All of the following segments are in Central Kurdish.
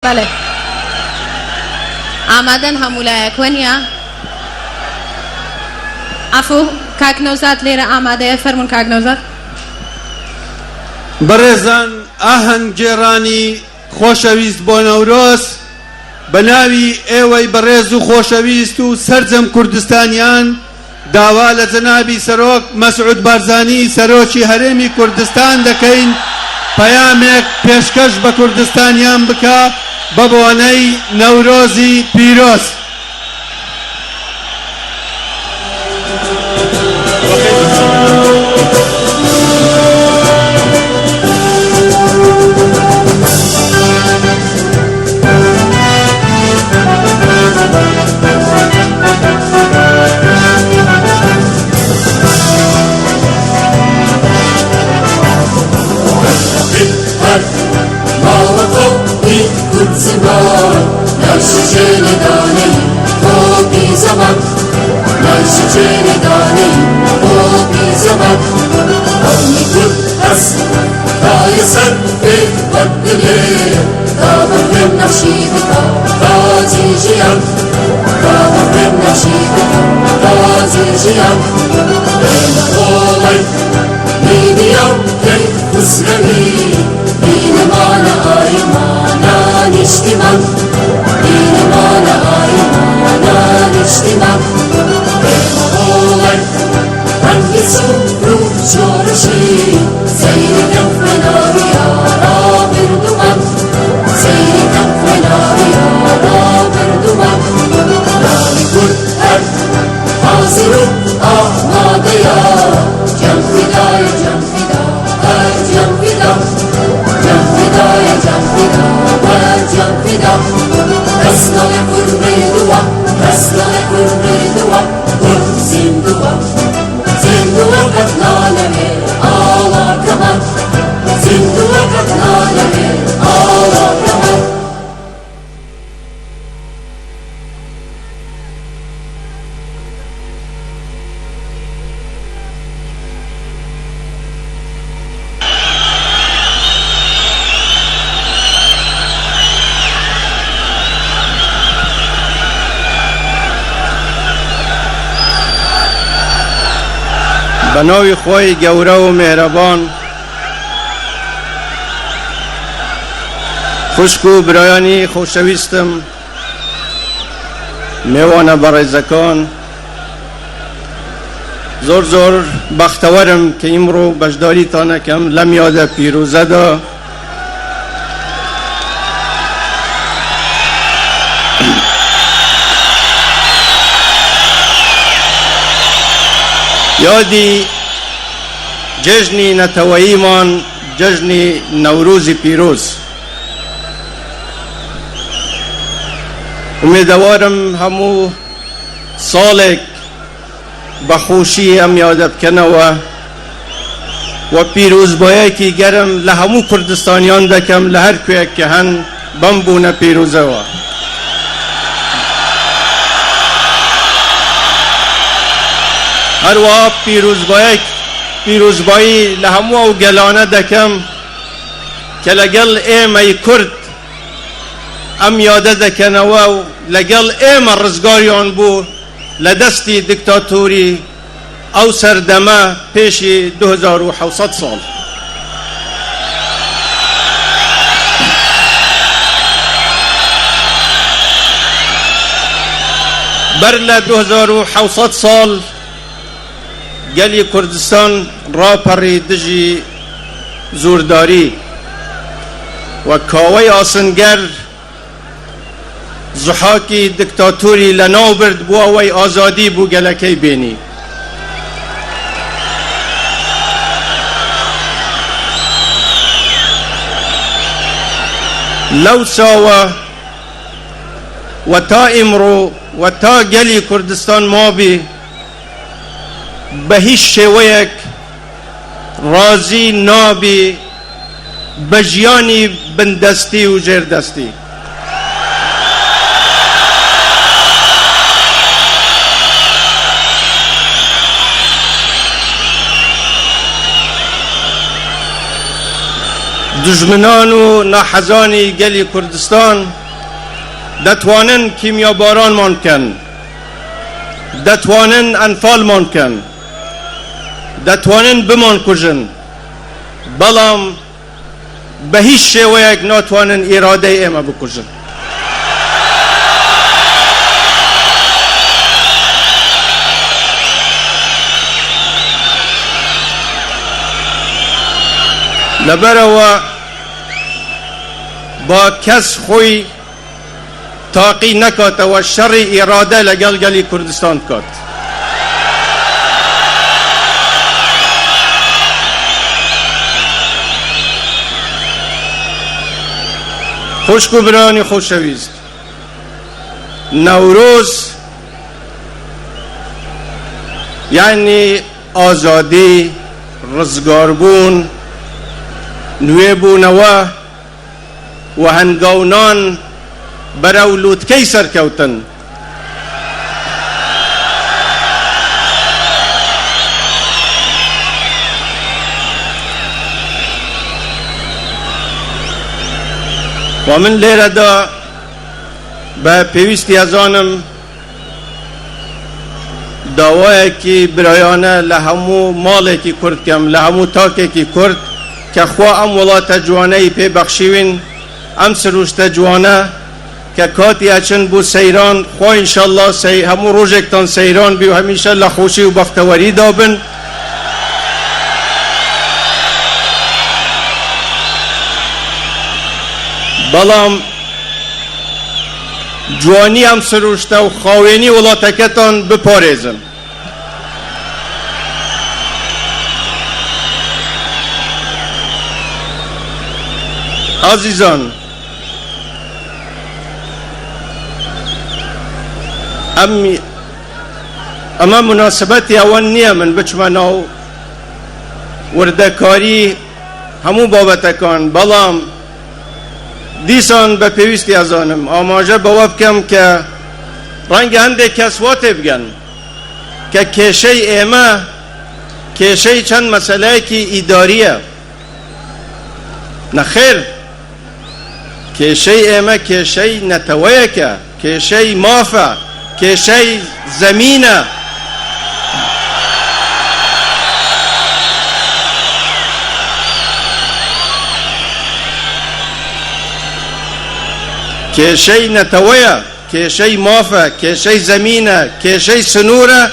بله آمدن همولا کنیا عفو کاک نوزاد لێرە ئامادەیە فەرمون کاک نوزاد. بەڕێزان ئاهەنگگێڕانی خۆشەویست بۆ نەورۆز بە ناوی ئێوەی بەڕێز و خۆشەویست و سەرجەم کوردستانیان داوا لە جەنابی سەرۆک مەسعود بارزانی سەرۆکی هەرێمی کوردستان دەکەین پەیامێک پێشکەش بە کوردستانیان بکە بە بۆنەی نەورۆزی پیرۆز. بەناوی خۆی گەورە و مێرەبان خوشک و برایانی خۆشەویستم میوانە بەڕێزەکان زۆر بەختەوەرم کە ئیمڕۆ بەشداریتان ئەکەم لەم یادە پیرۆزەدا یادی جژنی نەتەوەییمان جژنی نەورۆزی پیرۆز. ئومێدەوارم هەموو ساڵێک بەخۆشی ئەم یادە بکەنەوە و پیرۆزبایەکی گەرم لە هەموو کوردستانیان دەکەم لە هەر کوێیەک کە هەن بەم بوونە پیرۆزەوە. هەروەها پیرۆزبایی لە هەموو ئەو گەلانە دەکەم کە لەگەڵ ئێمەی کورد ئەم یادە دەکەنەوە و لەگەڵ ئێمە ڕزگاریان بوو لە دەستی دیکتاتۆری ئەو سەردەمە پێشی 2700 ساڵ. بەر لە 2700 ساڵ گەلی کوردستان ڕاپەڕی دژی زورداری و کاوەی ئاسنگەر زحاکی دیکتاتۆری لە ناو برد بۆ ئەوەی ئازادی بوو گەلەکەی بینی. لەو چاوە و تا ئیمڕۆ و تا گەلی کوردستان مابی بە هیچ شێوەیەک ڕازی نابی بە ژیانی بندەستی و ژێردەستی. دژمنان و ناحزانی گلی کردستان دتوانن کیمیا باران مان کن، دتوانن انفال مان کن، دتوانن بمان کجن، بلام به هیچ شیوه یک ناتوانن اراده ایمه بکجن. لبروا با کس خوی تاقی نکات و شر اراده لگل گلی کردستان کات. خوشکو برانی خوشویست، نوروز یعنی آزادی، رزگاربون، نوێبوونەوە و هەنگاونان بەرەو لووتکەی سەرکەوتن. و من لێرەدا بە پێویستی ئەزانم داوایەکی برایانە لە هەموو ماڵێکی کورد کەم، لە هەموو تاکێکی کورد که خوا ام ولات جوانه پی بخشیوین، ام سروشت جوانه که کاتی اچن بو سیران، خوا انشالله همو روزکتان سیران بی و همیشه لخوشی و بختوری دابن. بلام جوانی ام سروشت و خاوینی ولاتکتان بپارزن. عزیزان، اما مناسبتی اول نیه من بچمناو وردکاری همو بابتکان، بلام دیسان به پیوستی ازانم آماجه بواب کم که رنگ هنده کسوات بگن که کشه ایمه کشه چند مسئله کی اداریه. نخیر، کشه ایمه کشه نتویه که کشه مافه کشه زمینه. کشه نتویه کشه مافه کشه زمینه کشه سنوره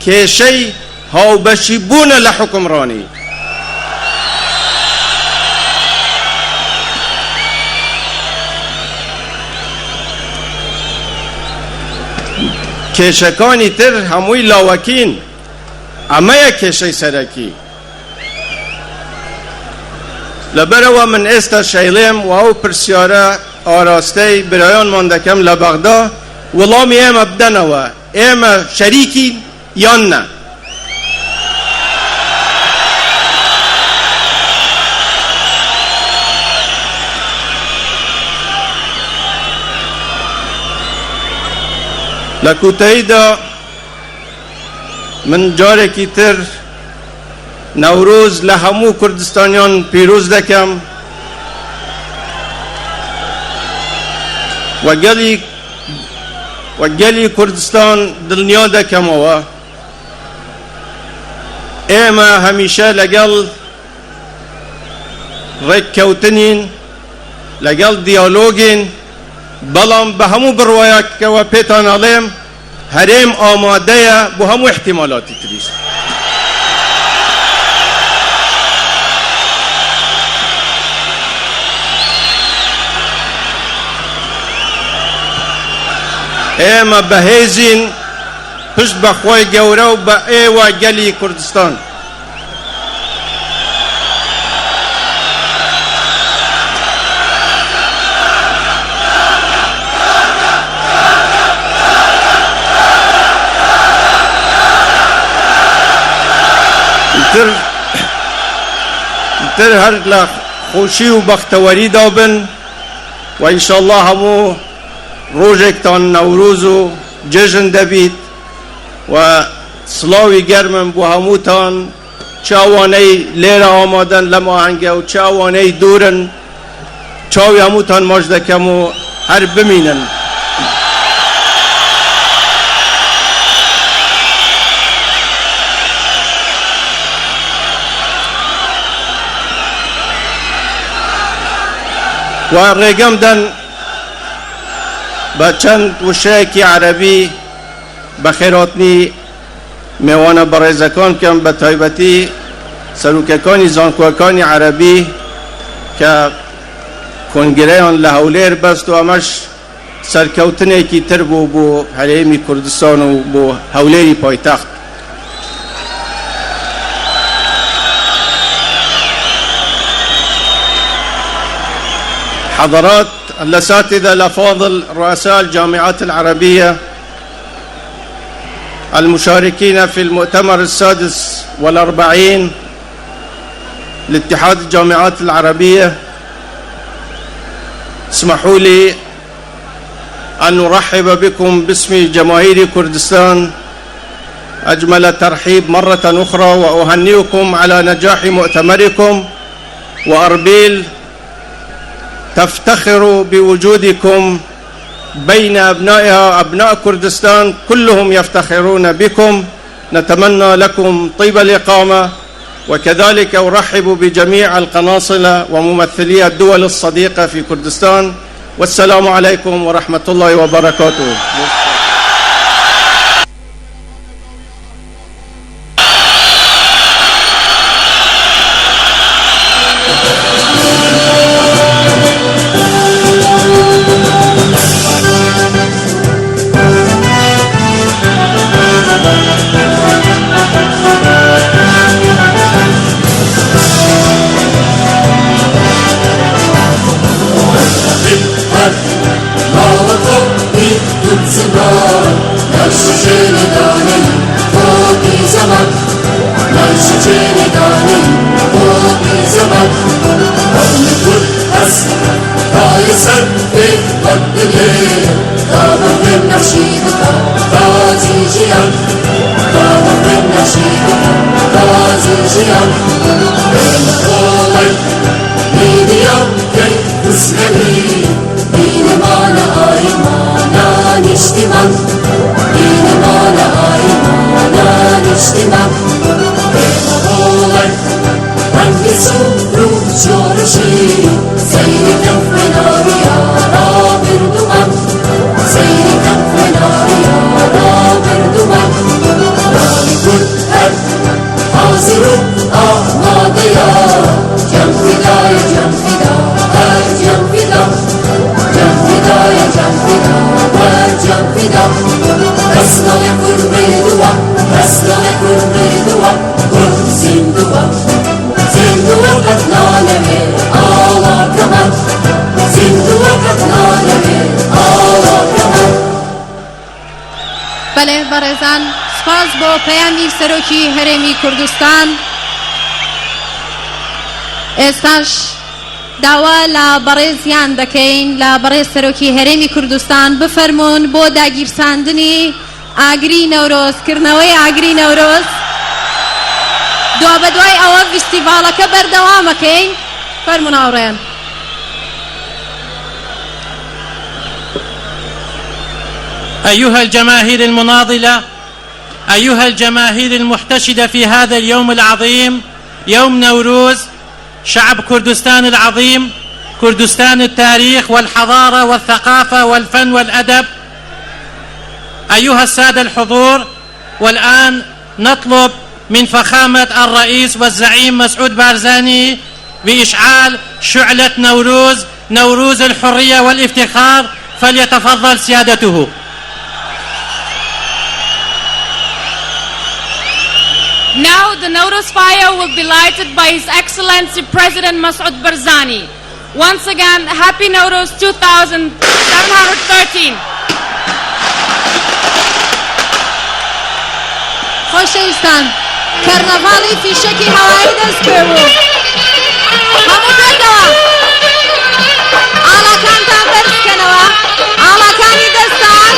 کشه هاوبشی بونه لحکمرانی. کشکانی تر هموی لاوکین، اما یک کشه سرکی. لبرو من است شیلم و او پرسیاره آراسته برایان ماندکم لبغدا ولامی ایم بدنوا ایم شریکی یا نه. لکوتایی دا من جاره کی تر نوروز لهمو کردستانیان پیروز دکم و گلی کردستان دلنیا دکم و ایما همیشه لگل رکوتنین لگل دیالوگین، بلام به همو بروایا که و پیتان علیم هریم آماده به همو احتمالاتی تریست. ایما بهیزین پشت بخوای گوره و به ایوه گلی کردستان. تر هر خوشی و بختوری دابن و انشالله همو روزکتان نوروز و جشن دبید و سلاوی گرمم بو هموتان چاوانەی لێرە ئامادەن لەم ئاهەنگە و چاوانەی دوورن چاوی هەمووتان ماچ دەکەم و هەر بمینن. و ڕێگەم دەن بە چەند وشەیەکی عەرەبی بە خێراتنی میوانە بەڕێزەکان بکەم، بە تایبەتی سەرۆکەکانی زانکۆکانی عەرەبی کە کۆنگرەیان لە هەولێر بەست و ئەمەش سەرکەوتنێکی تر بوو بۆ هەرێمی کوردستان و بۆ هەولێری پایتەخت. حضرات الأساتذة الأفاضل رؤساء الجامعات العربية المشاركين في المؤتمر السادس والأربعين لاتحاد الجامعات العربية، اسمحوا لي أن نرحب بكم باسم جماهير كردستان أجمل ترحيب مرة أخرى، وأهنئكم على نجاح مؤتمركم، وأربيل تفتخر بوجودكم بين أبنائها. أبناء كردستان كلهم يفتخرون بكم، نتمنى لكم طيب الإقامة، وكذلك أرحب بجميع القناصلة وممثلي الدول الصديقة في كردستان، والسلام عليكم ورحمة الله وبركاته. بەڵێ بەڕێزان، سپاس بۆ پەیامی سەرۆکی هەرێمی کوردستان. ئێستاش داوا لە بەڕێزیان دەکەین لە بەڕێز سەرۆکی هەرێمی کوردستان بفەرمونون بۆ داگیرساندنی ئاگری نەورۆزکردنەوەی ئاگری نەورۆز. دوا بە دوای ئەوە فیستیڤاڵەکە بەردەوامەکەین. فەرموون هاوڕێیان. أيها الجماهير المناضلة، أيها الجماهير المحتشدة في هذا اليوم العظيم، يوم نوروز، شعب كردستان العظيم، كردستان التاريخ والحضارة والثقافة والفن والأدب، أيها السادة الحضور، والآن نطلب من فخامة الرئيس والزعيم مسعود بارزاني بإشعال شعلة نوروز، نوروز الحرية والافتخار، فليتفضل سيادته. Now the Nowruz fire will be lighted by His Excellency President Masoud Barzani. Once again, Happy Nowruz 2713. خۆشەویستان، کەرنەڤاڵی فیشەکی هەوایی دەست پێ بوو. هەموو پێکەوە ئاڵاکانتان بەرزکەنەوە، ئاڵاکانی دەستان.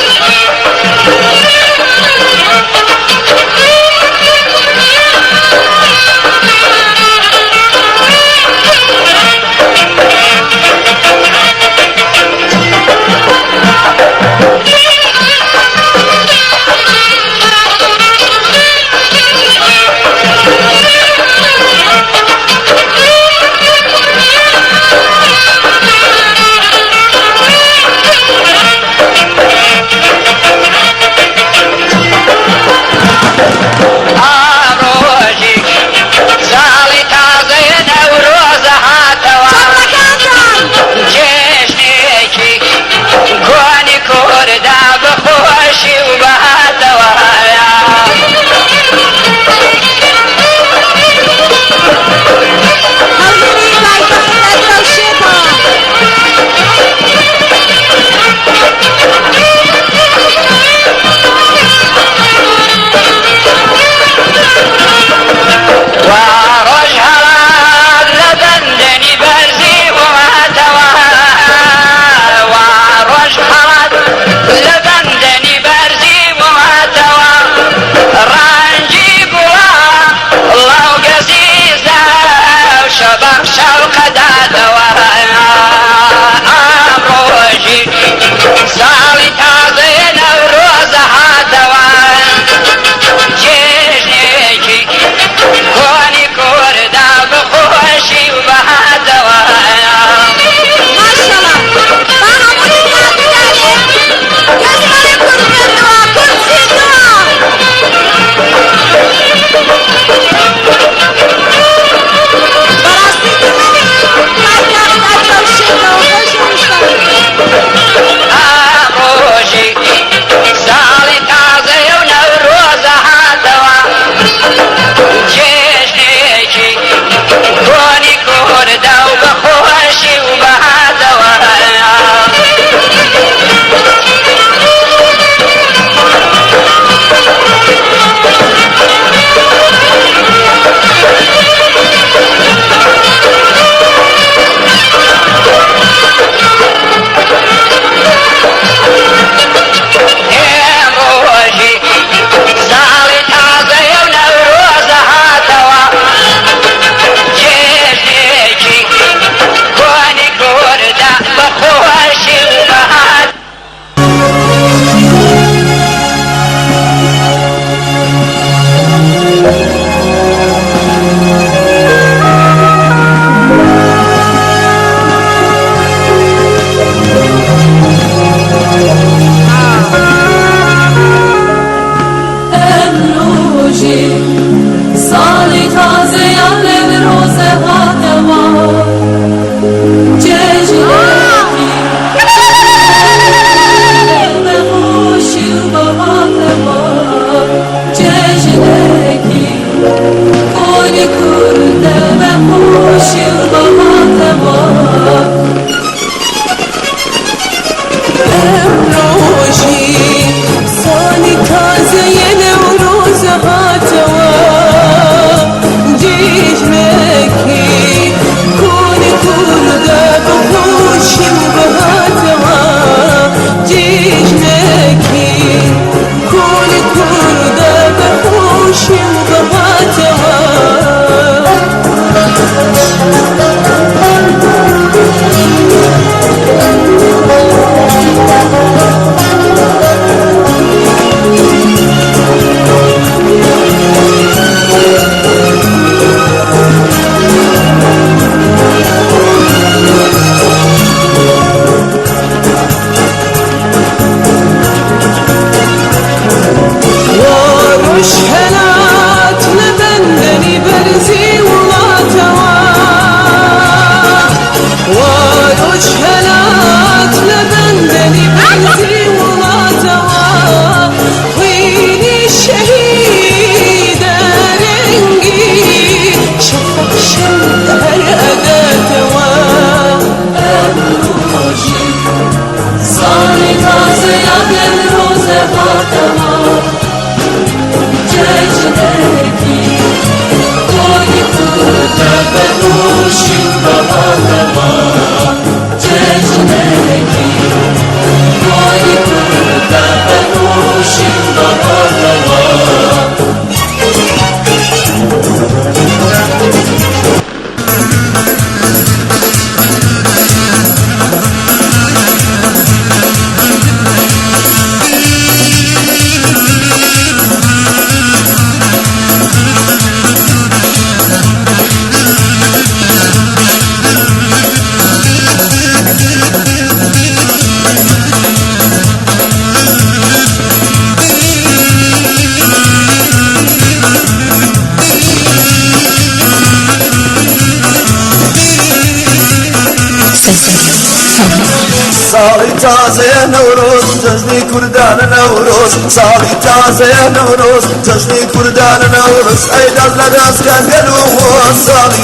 امروشی سالی تازه نوروز هاتوا جیجنکی کونی کرده بخوشی بهاتوا جیجنکی کونی کرده بخوشی بهاتوا مشهلات لبندني برزي ولاتوا ومشهلات لبندني برزي ولاتوا ويني الشهيد رنقي شفق شمدر أداتوا أمروشي صاري تازي عدل روزة باتوا ججنكي كوني كرده بنوشي بهاتوا ججنكي كوني كرده بنوشي بهاتوا صالي تازه نوروز جشنی کردان نوروز صالي تازه نوروز جشنی کردان نوروز ای دست لدست کن گلو صالي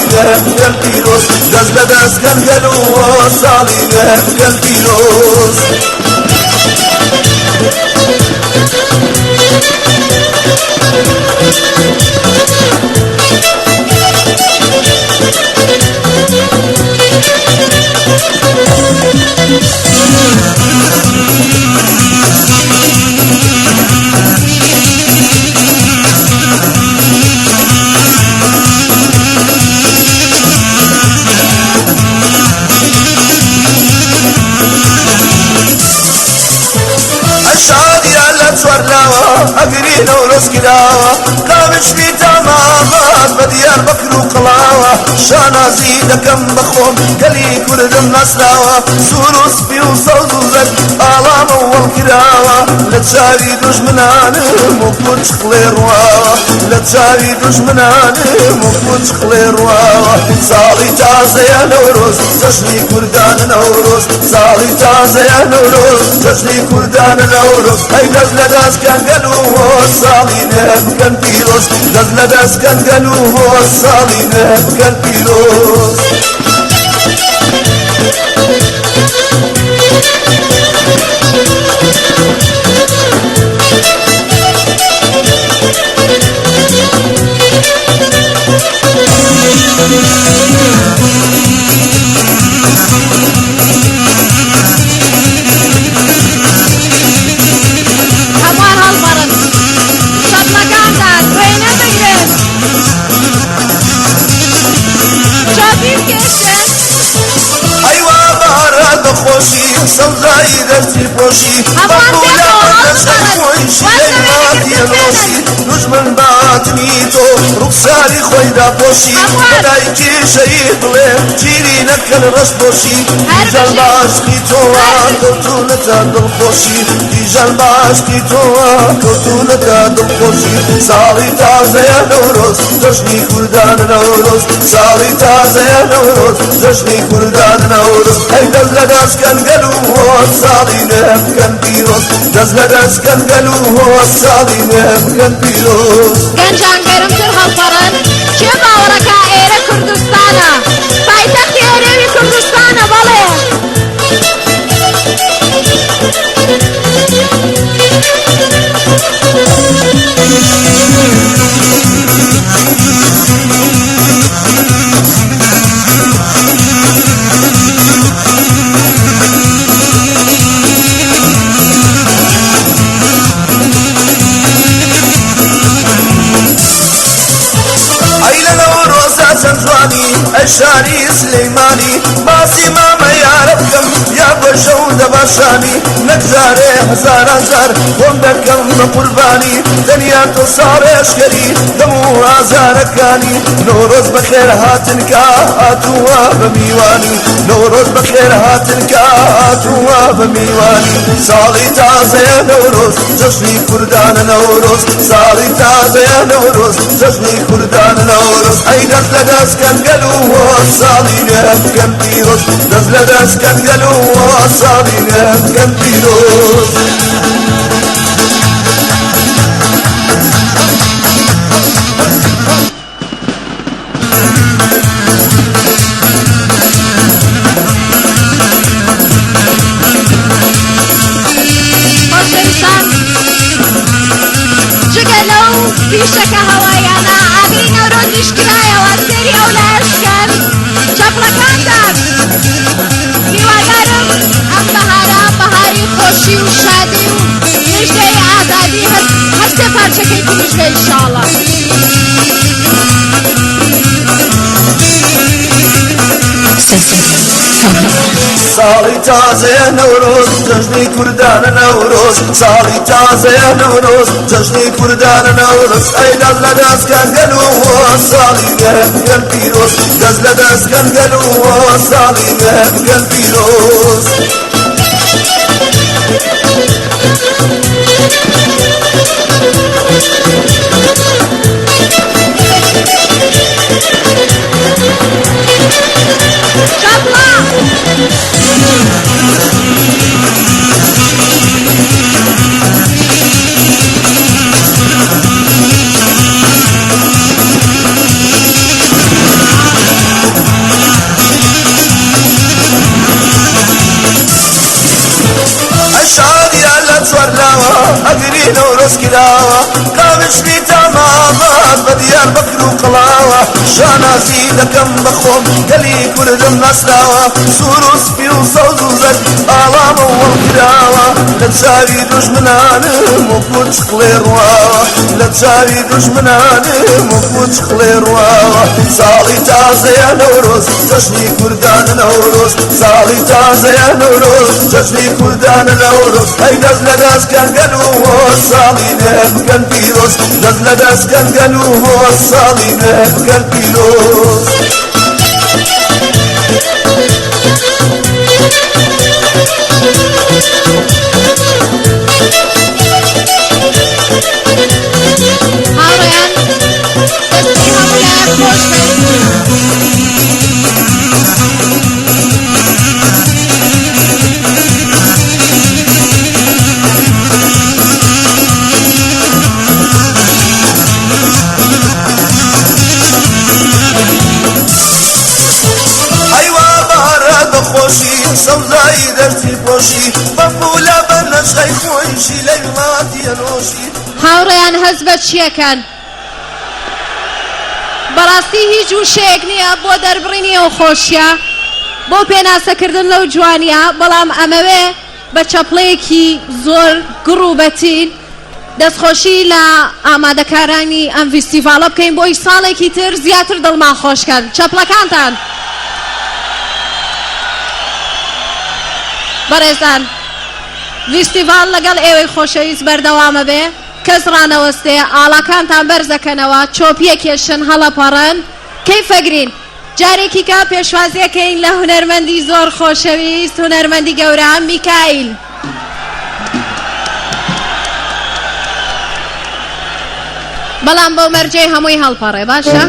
گل پیروز دست لدست کن گلو صالي گل پیروز الشادي على تورلاوة أقري نورس كلاوة قامش في تمامات بديار بكر وقلاوة شانا زيدكم بخوم قلي كردم نسلاوة سوروس في وصوزك آلام والكراوة لتشاري دجمنان مكوش خلير واوة لتشاري دجمنان مكوش خلير واوة صالي تازة يا نوروز جشني كردان نوروز صالي تازة يا نوروز جشني كردان نوروز هاي نزل داس كان قالوا صالي كان بيروز نزل داس كان قالوا صالي كان بيروز هەمووان هەڵبەڕن شەپڵەکانتان دوێنێ بگرن چاپی بکێشن أيوة بارا بخوشي سوداي درتي بوشي بقولا نشكويشي ما ديالوشي نجمن باتنيتو رخصاري خويدا بوشي بدايكي شهيد لين جيري نكل رش بوشي ديجال باشكي توا كوتونتا دلخوشي ديجال باشكي توا كوتونتا دلخوشي صالي تازة يا نوروز جشني كردان نوروز صالي تازة يا نوروز جشني كردان نوروز هاي دزل داس كان قالوا صالي كان بيروز دزل داس كان قالوا صالي كان بيروز گەنجان گەرمتر هەڵبەڕن کێ باوەڕەکە ئێرە کوردستانە پایتەختی ئێرەوی کوردستانە بەڵێ الشاري سليماني باسی ماما یاربکم یا بشو دباشانی نگذاره هزار هزار خون دکم بقربانی دنیا تو سارشکری دمو آزارکانی نوروز بخیر هاتنکا هاتوا بمیوانی نوروز بخیر هاتنکا هاتوا بمیوانی ساڵی تازەیە نەورۆز جەژنی کوردان نەورۆز ساڵی تازەیە نەورۆز جەژنی کوردان نەورۆز ئەی دەست لە دەستکەن گەل و ساڵی نێکەن پیرۆز دەست لە دەستکەن گەل و ساڵی نێکەن پیرۆز پیشەکە هەوایانە ئاگری نەورۆزیش کرایەوە سێری ئەو لاشکەن چەپڵەکاندان هیوادارم ئەم بەهارە بەهاری خۆشی و شادی و مژدەی ئازادی هەر سێ پارچەکەی تریش بێ ئینشاڵڵا ساڵی تازەیە نەورۆز جەژنی کوردانە نەورۆز ساڵی تازەیە نەورۆز جەژنی کوردانە نەورۆز ئەی دەست لە دەستکەن گەل و ساڵی نێکەن پیرۆز دەست لە دەستکەن گەل و ساڵی نێکەن پیرۆز ئەگری نەورۆز کراوە کاوشنی تەمامات بە دیار بەکر و قڵاوە شانازی دەکەم بەخۆم گەلی کوردم ناسراوە سوور و سپی و سەوز و زەر ئاڵامە وەڵ کراوە لە چاوی دوژمنانم وەکو چقڵێ ڕواوە لە چاوی دوژمنانم وەکو چقڵێ ڕواوە ساڵی تازەیە نەورۆز جەژنی کوردانە نەورۆز ساڵی تازەیە نەورۆز جەژنی کوردانە نەورۆز ئەی دەست لە دەستکەن گەل و ساڵی نێکەن پیرۆز دەست لە دەستکەن گەل و ساڵی نێکەن پیرۆز هاوڕێیان دەستی هەموو لایەک خۆش سەوزایی دەستی پۆشی بەپوولە بە نەشەی خۆیشی لە وڵاتیە نۆشی هاوڕێیان هەز بە چیەکەن بەڕاستی هیچ وشەیەک نییە بۆ دەربڕینی ئەو خۆشیە بۆ پێناسەکردن لەو جوانیە بەڵام ئەمەوێ بە چەپڵەیەکی زۆر گڕ و بەتین دەستخۆشی لە ئامادەکارانی ئەم فیستیڤاڵە بکەین بۆی ساڵێکی تر زیاتر دڵمان خۆشکەن چەپڵەکانتان بەڕێزان فیستیڤاڵ لەگەڵ ئێوەی خۆشەویست بەردەوامە بێ کەس ڕانەوەستێ ئاڵاکانتان بەرزەکەنەوە چۆپیەکێشن هەڵەپەڕن کەی فەگرین جارێکی کا پێشوازیەکەین لە هونەرمەندی زۆر خۆشەویست هونەرمەندی گەورە میکائیل بەڵام بەو مەرجەی هەمووی هەڵپەڕێ باشە؟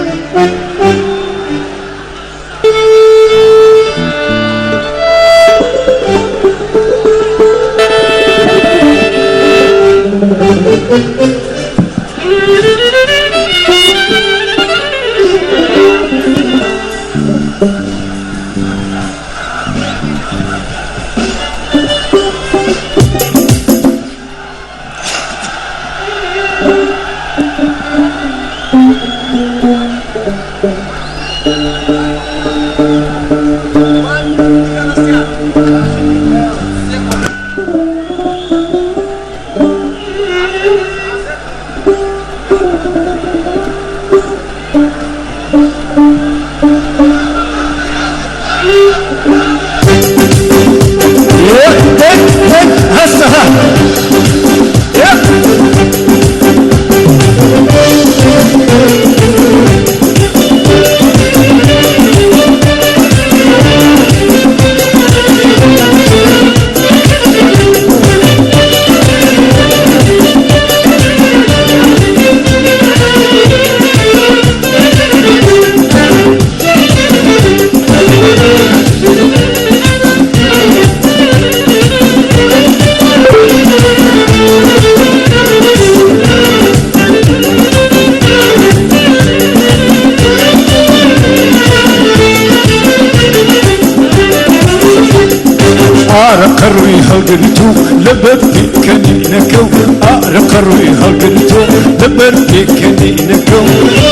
هلقلتو لبردي كنينكو أرق الروي هلقلتو لبردي كنينكو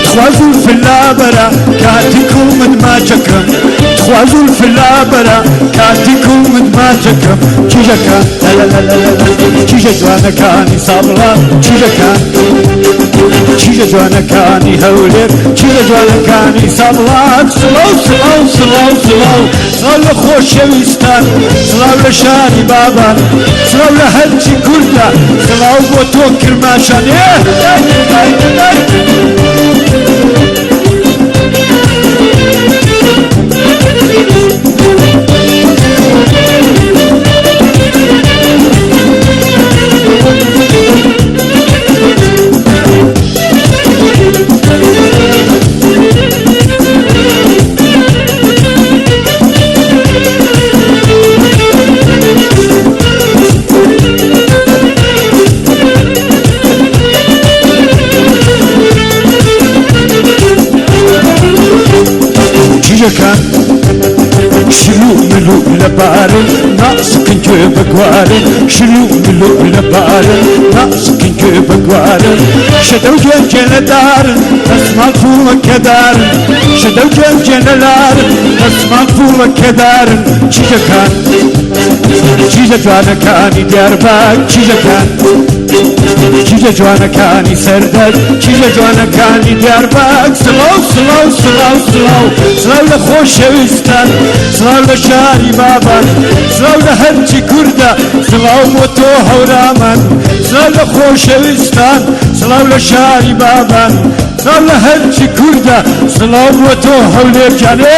تخوازو في اللابرة كاتيكو من ما جكم تخوازو في اللابرة كاتيكو من ما جكم تيجاكا لا لا لا لا لا تيجا جوانا كاني صابرا تيجاكا تيجا جوانا كاني هولير تيجا جوانا كاني صابرا سلو سلو سلو سلو سلو لخوش شويستان سلو لشاني بابان سلو لهلجي كردا سلو بوتو كرماشان كان شلو ملو لبارن ناس كنجو بقوارن شلو ملو لبارن ناس كنجو بقوارن شدو جنجن دارن اسمع فوق كدارن شدو جنجن دارن اسمع فوق كدارن چيجا كان چيجا جوانا كاني ديارباك چيجا كان چیجا جوانا کانی سردد چیجا جوانا کانی دیارباک سلو سلو سلو سلو سلو لخوش شویستان سلو لشاری بابان سلو لهرچی کرده سلو موتو هورامن سلو لخوش شویستان سلو لشاری بابان سلو لهرچی کرده سلو موتو هولیر جانه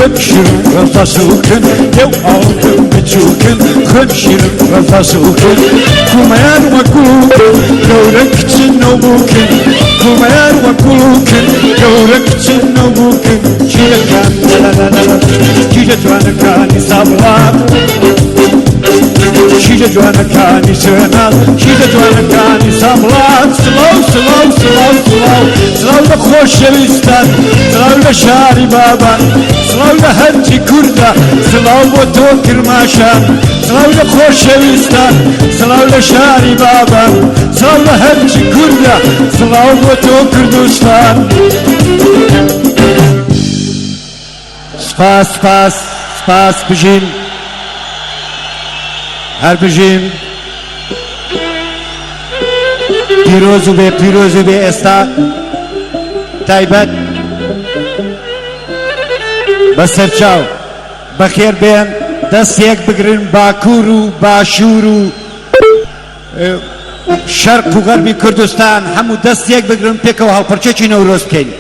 خبشر رفاسوكن يو عالم بتشوكن خبشر رفاسوكن كمان وكوكن دورك تنوبوكن كمان وكوكن دورك تنوبوكن جيلا كان لا لا لا لا جيلا جوانا كاني صابرات جيلا جوانا كاني سنال جيلا جوانا كاني صابرات سلو سلو سلو سلو سلو لخوش شويستان سلو لشاري بابان سلو لهرچی کرده سلو بوتو کرماشان سلو لخوش شویستان سلو لشاری بابان سلو لهرچی کرده سلو بوتو کردستان سپاس سپاس سپاس بجین هر بجین پیروز به استا تایبت بسرچاو بخیر بین دست یک بگرین باکور و باشور و شرق و غربی کردستان همو دست یک بگرین پیکو هاو پرچه چی نوروز بکن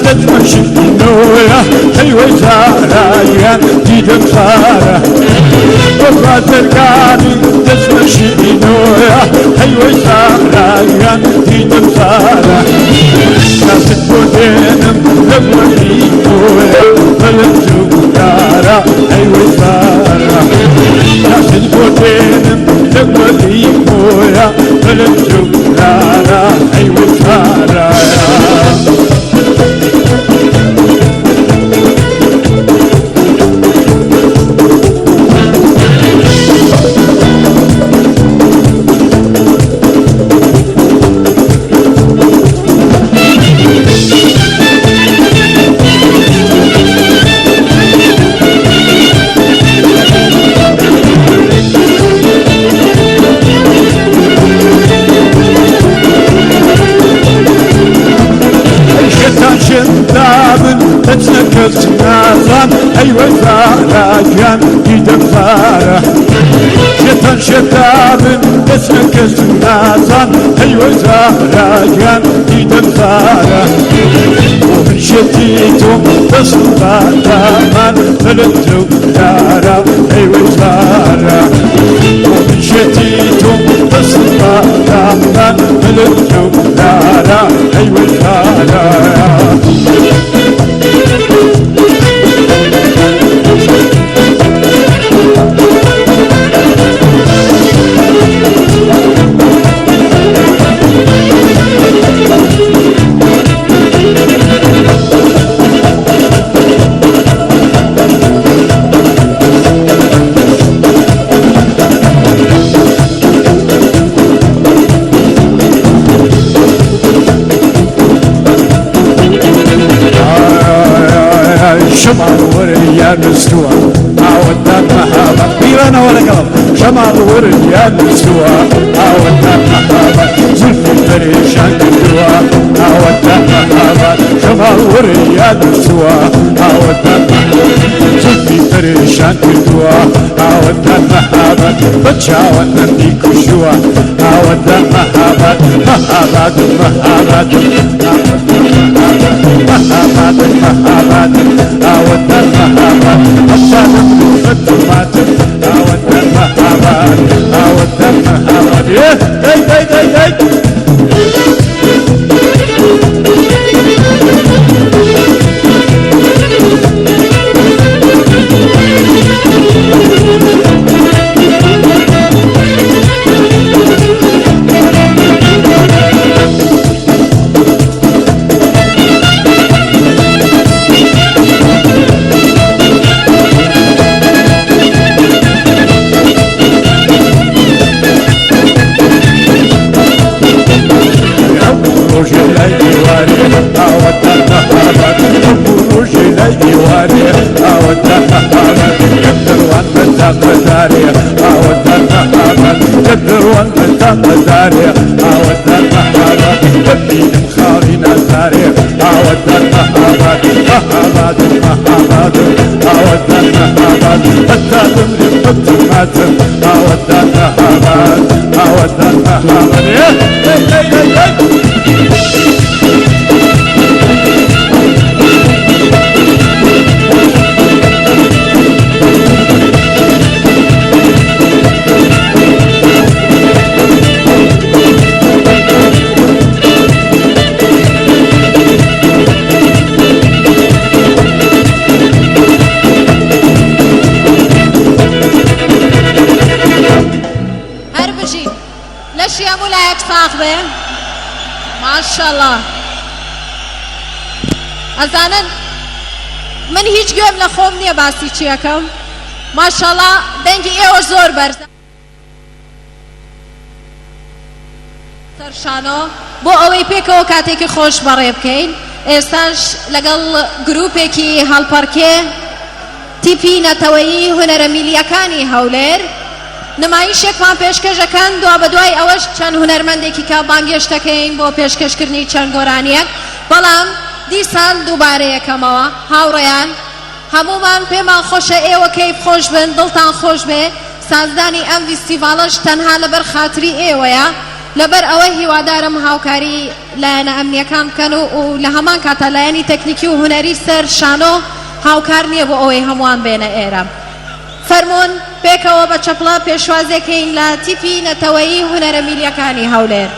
تتمشينويا أيوة زارايان ديدم زارا وفاتر كاني تتمشينويا أيوة زارايان ديدم زارا ناسك بودينم لبرينويا فلنجو دارا أيوة زارا ناسك بودينم لبرينويا فلنجو دارا أيوة زارا تتنكس نازان أيوة زاراجان ديدم زارا شتان شتابن تتنكس نازان أيوة زاراجان ديدم زارا ومن شتيتو تصنع دامان فلنتو دارا أيوة زارا ومن شتيتو تصنع دامان فلنتو دارا أيوة زارا شمال وريان مستوى عودنا محابة بيرانا ولا قلب شمال وريان مستوى عودنا محابة زلفي فريشان كدوى عودنا محابة شمال وريان مستوى عودنا زلفي فريشان كدوى عودنا محابة بتشاونا ديكو شوى عودنا محابة محابة محابة محابة محابة أودنا المحابات أبطالنا بالفتومات أودنا المحابات أودنا المحابات ماشاءالله ئەزانن من هیچ گوێم لە خۆم نییە باسی چیەکەم ماشاءالله دەنگی ئێوە زۆر بەرزە سەرشانۆ بۆ ئەوەی پێکەوە کاتێکی خۆش بەڕێ بکەین ئێستاش لەگەڵ گروپێکی هەڵپەرکێ تیپی نەتەوەیی هونەرە میلیەکانی هەولێر نمایشێکمان پێشکەشەکەن دوا بە دوای ئەوەش چەند هونەرمەندێکی کا بانگێشتەکەین بۆ پێشکەشکردنی چەند گۆرانیەک بەڵام دیسان دووبارە یەکەمەوە هاوڕێیان هەمومان پێمان خۆشە ئێوە کەیف خۆش بن دڵتان خۆش بێ سازدانی ئەم فیستیڤاڵەش تەنها لەبەر خاتری ئێوەیە لەبەر ئەوەی هیوادارم هاوکاری لایەنە ئەمنیەکان بکەن و لە هەمان کاتە لایەنی تەکنیکی و هونەری سەر شانۆ هاوکار نییە بۆ ئەوەی هەمووان بێنە ئێرە. فەرمونون پێکەوە بە چەپڵە پێشوازێکین لە تیپی نەتەوەیی هونەرە میلیەکانی هەولێر.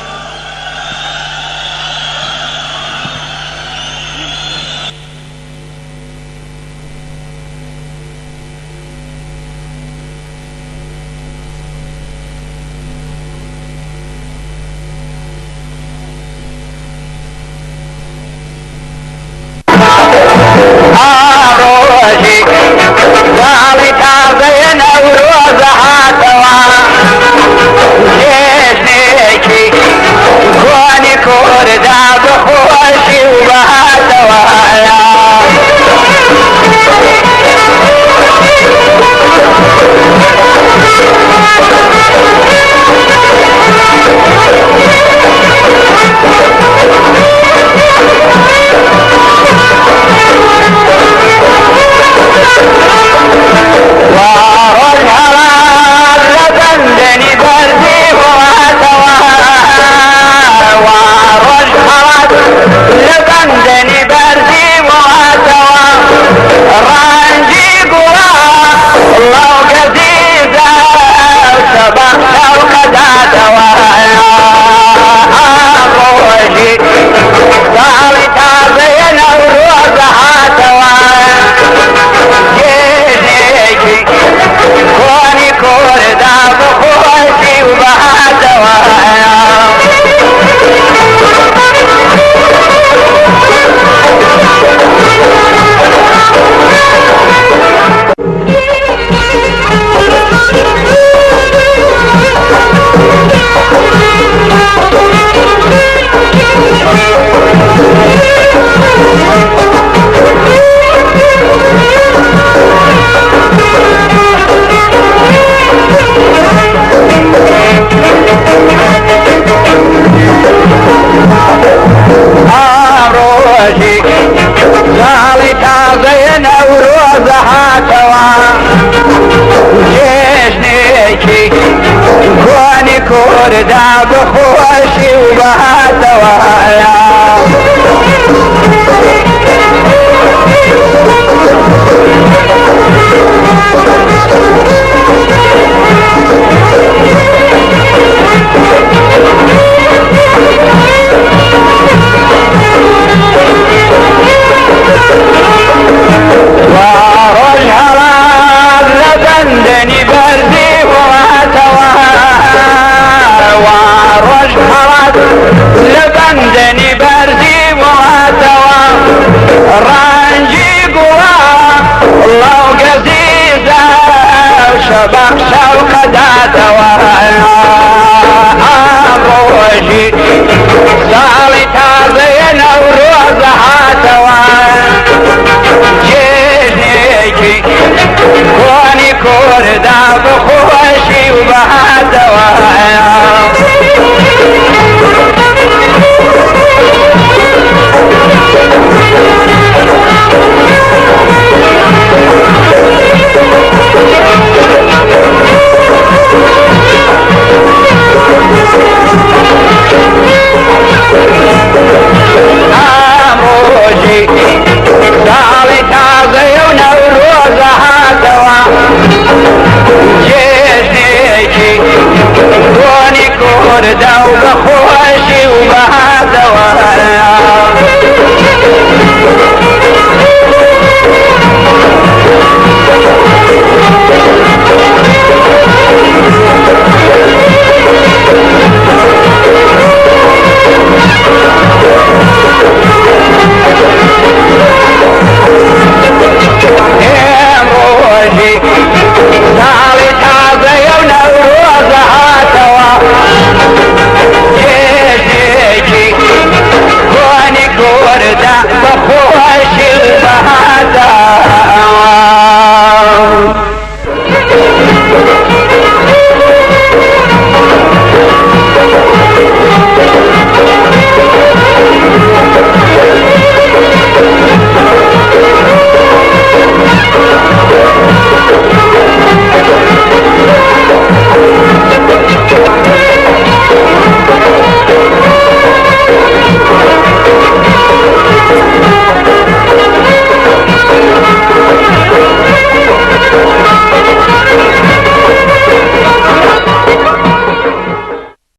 Kor da bkhoi